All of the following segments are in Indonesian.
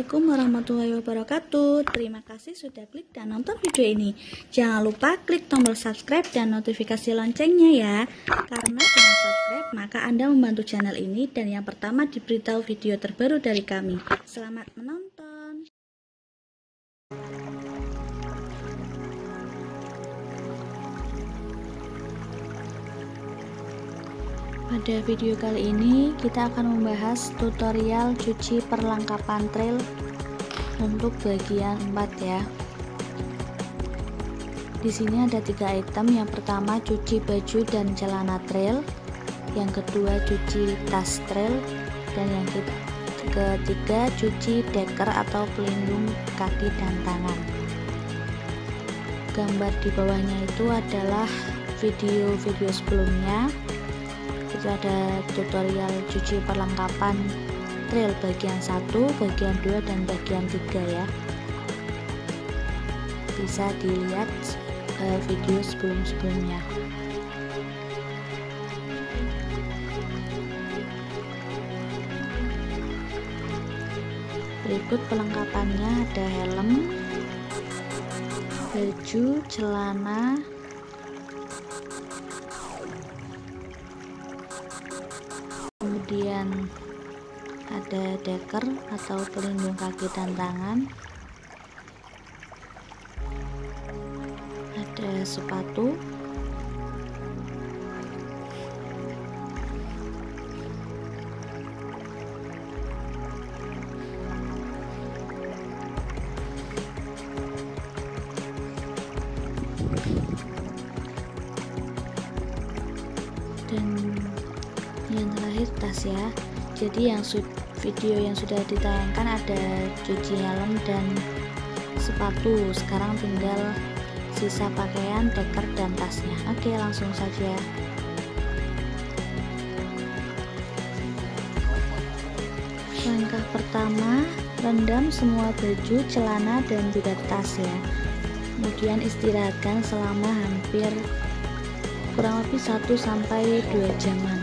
Assalamualaikum warahmatullahi wabarakatuh. Terima kasih sudah klik dan nonton video ini. Jangan lupa klik tombol subscribe dan notifikasi loncengnya ya. Karena dengan subscribe maka Anda membantu channel ini dan yang pertama diberitahu video terbaru dari kami. Selamat menonton. Pada video kali ini kita akan membahas tutorial cuci perlengkapan trail untuk bagian 4 ya. Di sini ada 3 item. Yang pertama cuci baju dan celana trail, yang kedua cuci tas trail, dan yang ketiga cuci decker atau pelindung kaki dan tangan. Gambar di bawahnya itu adalah video-video sebelumnya. Itu ada tutorial cuci perlengkapan trail bagian 1, bagian 2, dan bagian 3 ya. Bisa dilihat video sebelum-sebelumnya. Berikut perlengkapannya, ada helm, baju, celana, kemudian ada decker atau pelindung kaki dan tangan, ada sepatu, dan yang terakhir tas ya. Jadi yang video yang sudah ditayangkan ada cuci helm dan sepatu. Sekarang tinggal sisa pakaian, decker, dan tasnya. Oke, langsung saja. Langkah pertama, rendam semua baju, celana, dan juga tas ya. Kemudian istirahatkan selama hampir kurang lebih 1-2 jaman.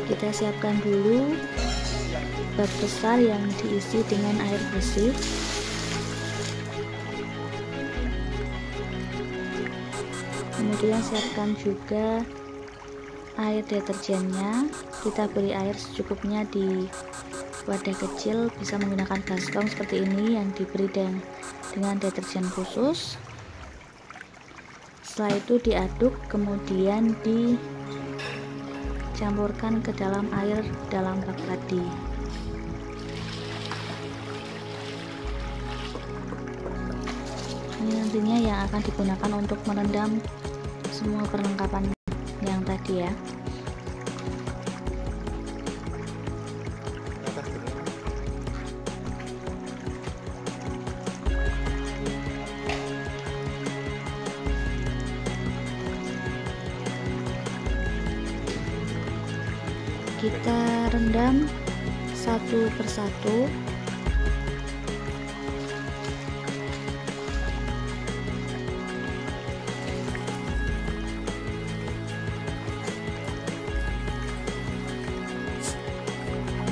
Kita siapkan dulu bak besar yang diisi dengan air bersih. Kemudian siapkan juga air deterjennya. Kita beri air secukupnya di wadah kecil, bisa menggunakan baskom seperti ini yang diberi dengan deterjen khusus. Setelah itu diaduk, kemudian dicampurkan ke dalam air dalam bak tadi. Ini nantinya yang akan digunakan untuk merendam semua perlengkapan yang tadi ya. Kita rendam satu persatu.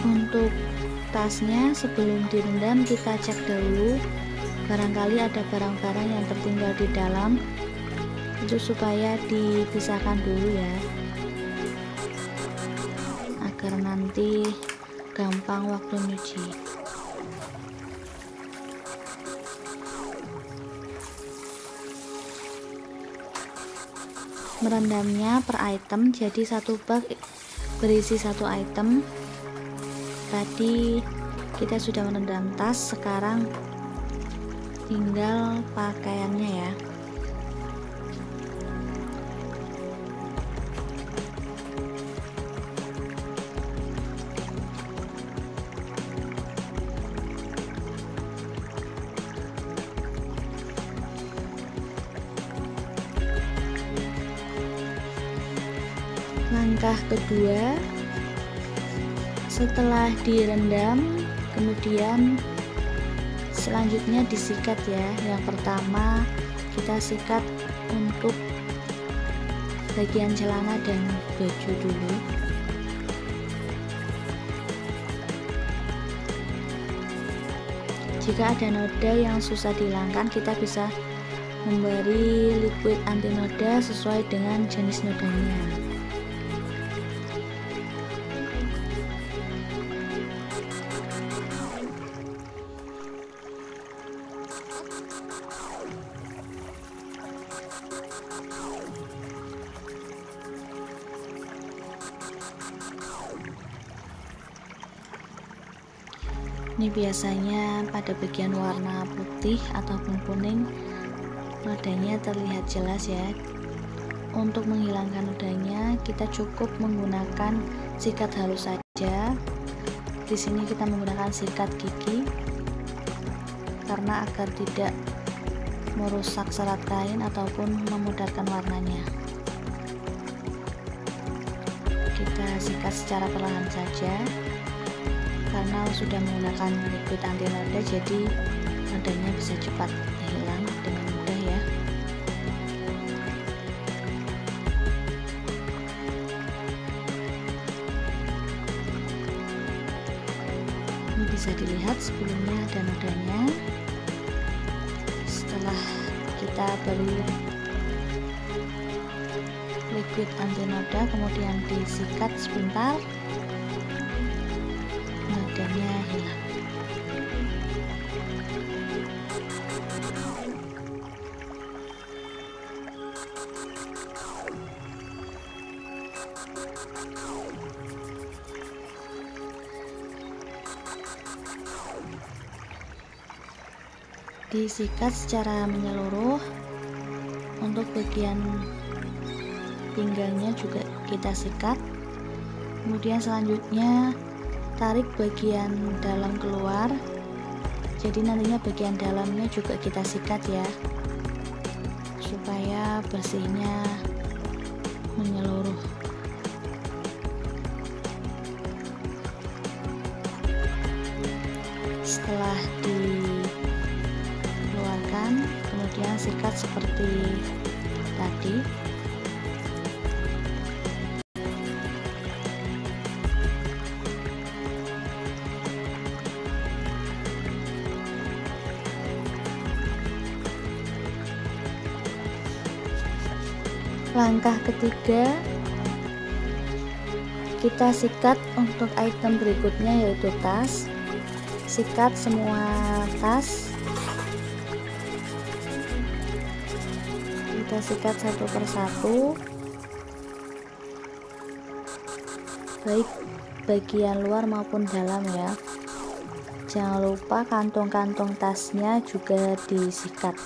Untuk tasnya sebelum direndam kita cek dulu, barangkali ada barang-barang yang tertinggal di dalam, itu supaya dipisahkan dulu ya, agar nanti gampang waktu nyuci. Merendamnya per item, jadi satu bak berisi 1 item. Tadi kita sudah merendam tas, sekarang tinggal pakaiannya ya. Langkah kedua, setelah direndam, kemudian selanjutnya disikat ya. Yang pertama kita sikat untuk bagian celana dan baju dulu. Jika ada noda yang susah dihilangkan, kita bisa memberi liquid anti noda sesuai dengan jenis nodanya. Ini biasanya pada bagian warna putih ataupun kuning nodanya terlihat jelas ya. Untuk menghilangkan nodanya kita cukup menggunakan sikat halus saja. Di sini kita menggunakan sikat gigi karena agar tidak merusak serat kain ataupun memudarkan warnanya. Kita sikat secara perlahan saja karena sudah menggunakan liquid anti noda, jadi nodanya bisa cepat hilang dengan mudah ya. Ini bisa dilihat sebelumnya ada nodanya. Setelah kita beri liquid anti noda kemudian disikat sebentar, nodanya hilang. Disikat secara menyeluruh. Untuk bagian pinggangnya juga kita sikat. Kemudian selanjutnya tarik bagian dalam keluar, jadi nantinya bagian dalamnya juga kita sikat ya, supaya bersihnya menyeluruh. Setelah dikeluarkan kemudian sikat seperti tadi. Langkah ketiga, kita sikat untuk item berikutnya yaitu tas. Sikat semua tas. Kita sikat satu persatu, baik bagian luar maupun dalam ya. Jangan lupa kantong-kantong tasnya juga disikat.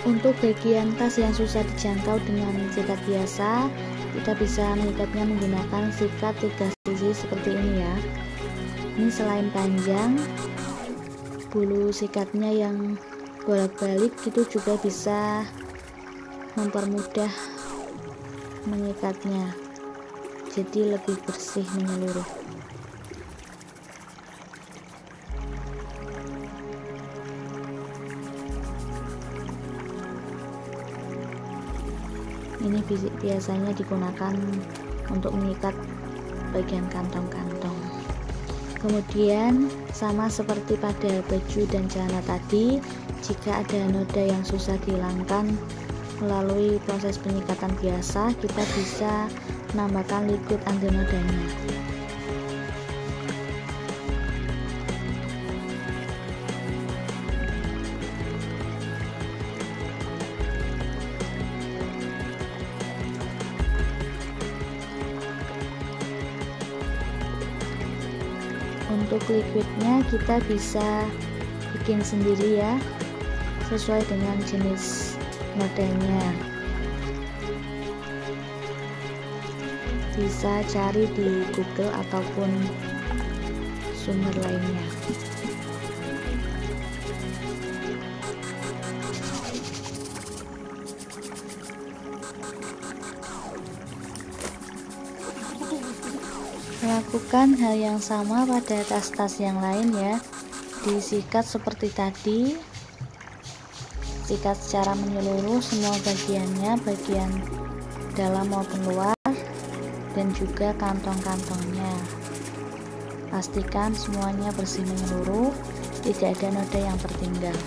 Untuk bagian tas yang susah dijangkau dengan sikat biasa, kita bisa mengikatnya menggunakan sikat 3 sisi seperti ini ya. Ini selain panjang, bulu sikatnya yang bolak-balik itu juga bisa mempermudah mengikatnya, jadi lebih bersih menyeluruh. Ini biasanya digunakan untuk mengikat bagian kantong-kantong. Kemudian sama seperti pada baju dan celana tadi, jika ada noda yang susah dihilangkan melalui proses penyikatan biasa, kita bisa menambahkan liquid anti nodanya. Untuk liquidnya kita bisa bikin sendiri ya, sesuai dengan jenis nodanya. Bisa cari di Google ataupun sumber lainnya. Lakukan hal yang sama pada tas-tas yang lain ya. Disikat seperti tadi, sikat secara menyeluruh semua bagiannya, bagian dalam maupun luar, dan juga kantong-kantongnya. Pastikan semuanya bersih menyeluruh, tidak ada noda yang tertinggal.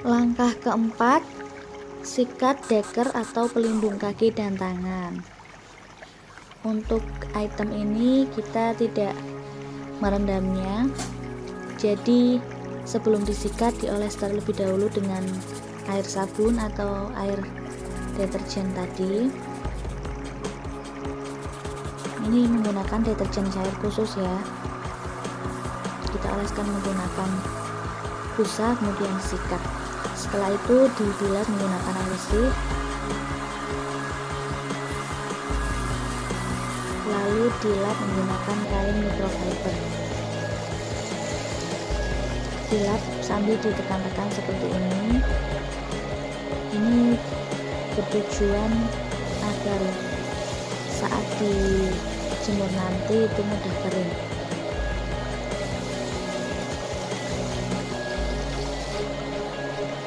Langkah keempat, sikat deker atau pelindung kaki dan tangan. Untuk item ini kita tidak merendamnya, jadi sebelum disikat dioles terlebih dahulu dengan air sabun atau air deterjen tadi. Ini menggunakan deterjen cair khusus ya. Kita oleskan menggunakan busa, kemudian disikat. Setelah itu dibilas menggunakan air bersih. kembali dilap menggunakan kain microfiber. Dilap sambil ditekan-tekan seperti ini. Ini bertujuan agar saat dijemur nanti itu mudah kering.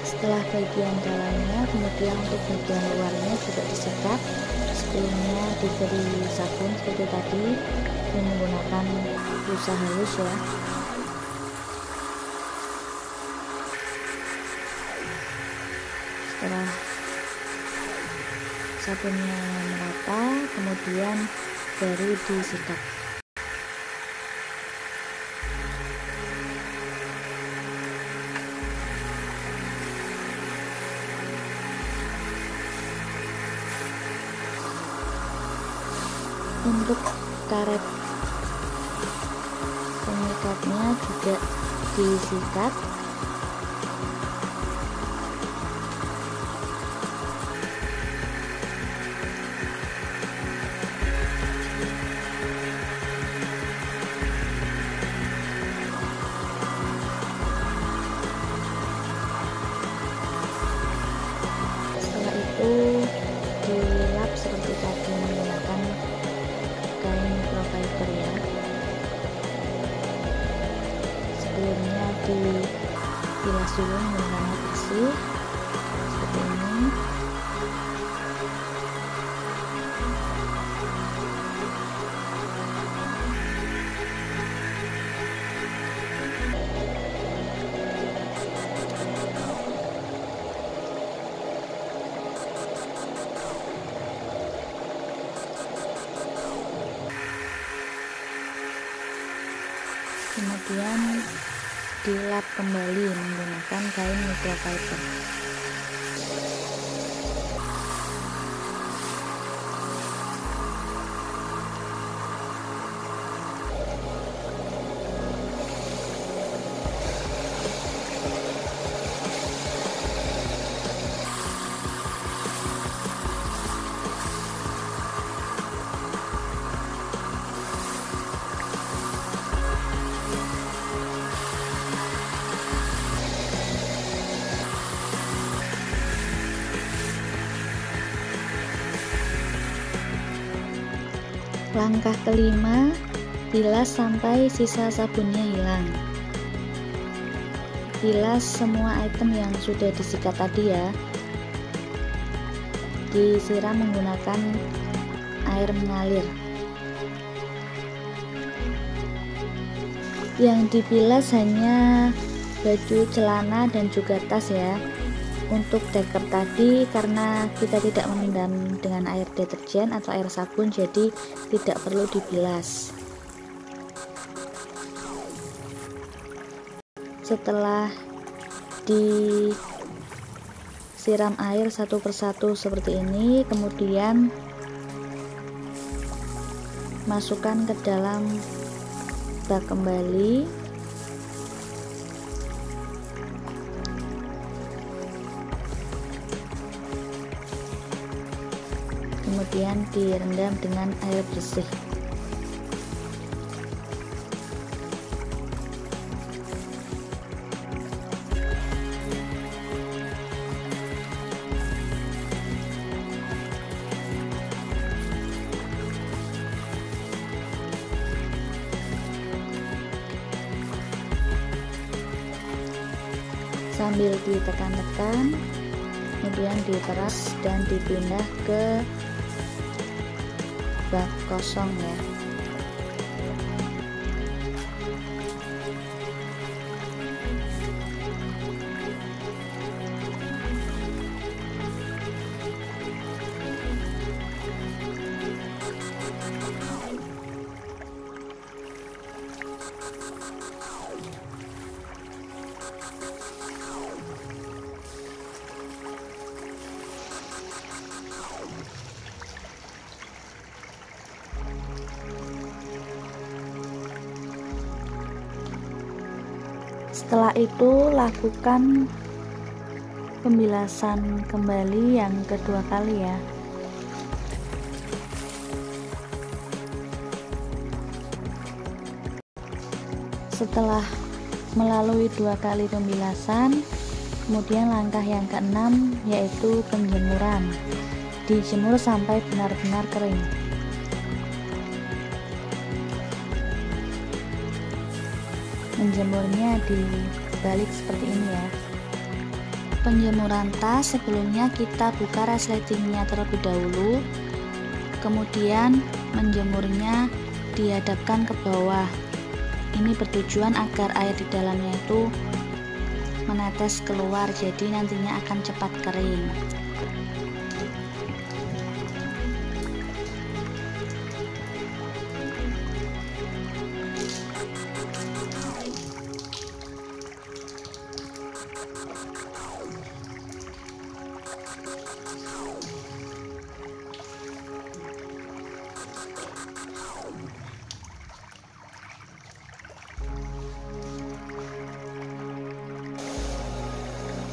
Setelah bagian dalamnya, kemudian untuk bagian luarnya juga disikat. Sebelumnya diberi sabun seperti tadi dan menggunakan busa halus ya. Setelah sabunnya merata, kemudian baru disikat. Untuk karet pengikatnya juga disikat. Setelah itu dilap seperti tadi menggunakan kain microfiber ya. Sebelumnya dibilas dulu menggunakan air bersih seperti ini. Kemudian dilap kembali menggunakan kain microfiber. Langkah kelima, bilas sampai sisa sabunnya hilang. Bilas semua item yang sudah disikat tadi ya. Disiram menggunakan air mengalir. Yang dibilas hanya baju, celana, dan juga tas ya. Untuk deker tadi karena kita tidak merendam dengan air deterjen atau air sabun, jadi tidak perlu dibilas. Setelah disiram air satu persatu seperti ini, kemudian masukkan ke dalam bak kembali. Kemudian direndam dengan air bersih. Sambil ditekan-tekan, kemudian diperas dan dipindah ke bak kosong ya. Setelah itu lakukan pembilasan kembali yang kedua kali ya. Setelah melalui 2 kali pembilasan, kemudian langkah yang keenam yaitu penjemuran. Dijemur sampai benar-benar kering. Menjemurnya dibalik seperti ini ya. Penjemuran tas, sebelumnya kita buka resletingnya terlebih dahulu, kemudian menjemurnya dihadapkan ke bawah. Ini bertujuan agar air di dalamnya itu menetes keluar, jadi nantinya akan cepat kering.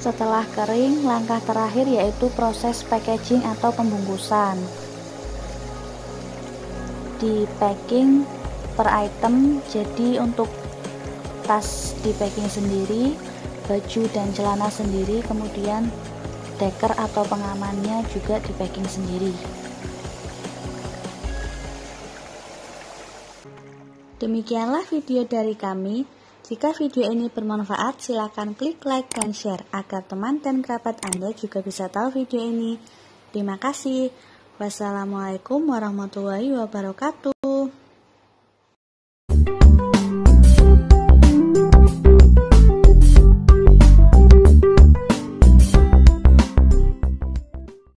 Setelah kering, langkah terakhir yaitu proses packaging atau pembungkusan. Di packing per item, jadi untuk tas di packing sendiri, baju dan celana sendiri, kemudian deker atau pengamannya juga di packing sendiri. Demikianlah video dari kami. Jika video ini bermanfaat, silakan klik like dan share agar teman dan kerabat Anda juga bisa tahu video ini. Terima kasih. Wassalamualaikum warahmatullahi wabarakatuh.